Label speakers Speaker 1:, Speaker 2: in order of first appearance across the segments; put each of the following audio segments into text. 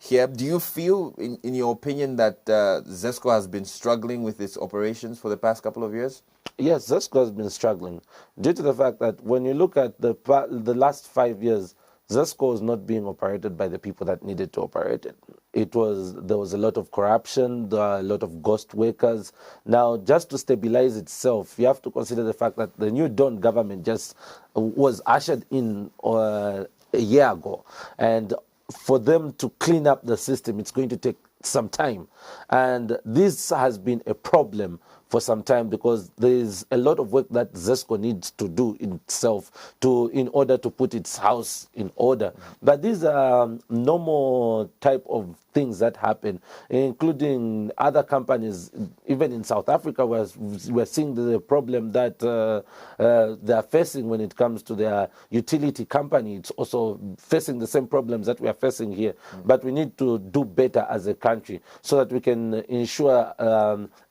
Speaker 1: here. Do you feel, in your opinion, that Zesco has been struggling with its operations for the past couple of years?
Speaker 2: Yes, Zesco has been struggling due to the fact that when you look at the last 5 years, Zesco was not being operated by the people that needed to operate it. There was a lot of corruption, there are a lot of ghost workers. Now, just to stabilize itself, you have to consider the fact that the new Dawn government just was ushered in a year ago, and for them to clean up the system, it's going to take some time. And this has been a problem for some time because there's a lot of work that Zesco needs to do itself in order to put its house in order. But these are normal type of things that happen, including other companies. Even in South Africa, we're seeing the problem that they are facing when it comes to their utility company. It's also facing the same problems that we are facing here. But we need to do better as a country so that we can ensure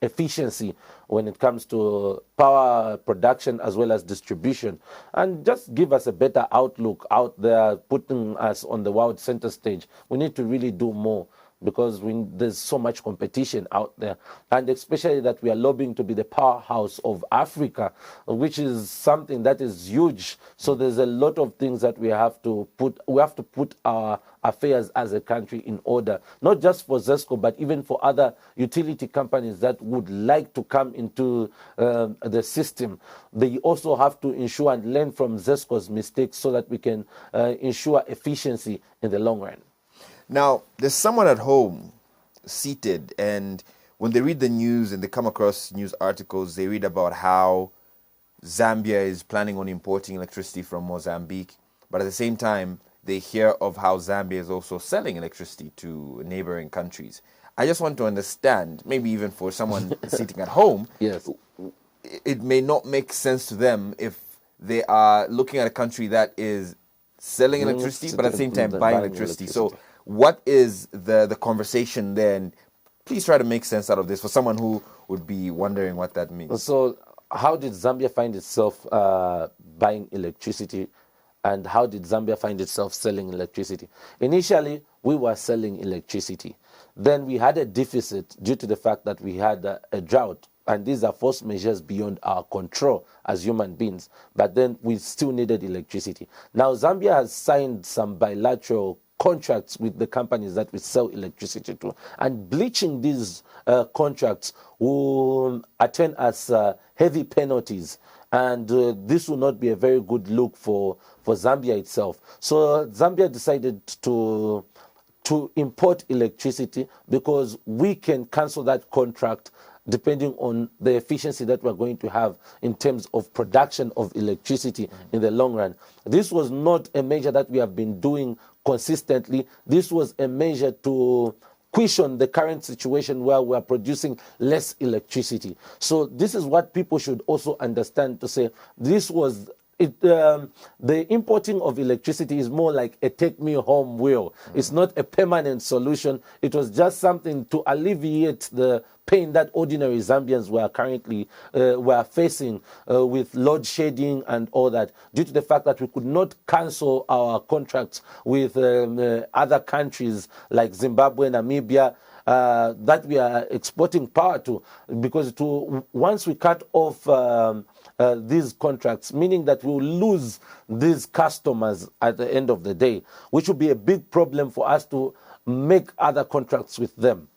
Speaker 2: efficiency when it comes to power production as well as distribution, and just give us a better outlook out there, putting us on the world center stage. We need to really do more because there's so much competition out there, and especially that we are lobbying to be the powerhouse of Africa, which is something that is huge. So there's a lot of things that we have to put our affairs as a country in order, not just for Zesco, but even for other utility companies that would like to come into the system. They also have to ensure and learn from Zesco's mistakes so that we can ensure efficiency in the long run.
Speaker 1: Now, there's someone at home seated, and when they read the news and they come across news articles, they read about how Zambia is planning on importing electricity from Mozambique, but at the same time, they hear of how Zambia is also selling electricity to neighboring countries. I just want to understand, maybe even for someone sitting at home,
Speaker 2: yes,
Speaker 1: it may not make sense to them if they are looking at a country that is selling electricity, but at the same time buying electricity. So what is the conversation there? And please try to make sense out of this for someone who would be wondering what that means.
Speaker 2: So how did Zambia find itself buying electricity, and how did Zambia find itself selling electricity? Initially, we were selling electricity. Then we had a deficit due to the fact that we had a drought. And these are force measures beyond our control as human beings. But then we still needed electricity. Now, Zambia has signed some bilateral contracts with the companies that we sell electricity to. And bleaching these contracts will attend us heavy penalties. And this will not be a very good look for Zambia itself. So Zambia decided to import electricity because we can cancel that contract depending on the efficiency that we're going to have in terms of production of electricity in the long run. This was not a measure that we have been doing consistently. This was a measure to cushion the current situation where we are producing less electricity. So this is what people should also understand, to say this was the importing of electricity is more like a take-me-home will. It's not a permanent solution. It was just something to alleviate the pain that ordinary Zambians were currently facing with load shedding and all that, due to the fact that we could not cancel our contracts with other countries like Zimbabwe, Namibia, that we are exporting power to, because once we cut off these contracts, meaning that we'll lose these customers at the end of the day, which will be a big problem for us to make other contracts with them.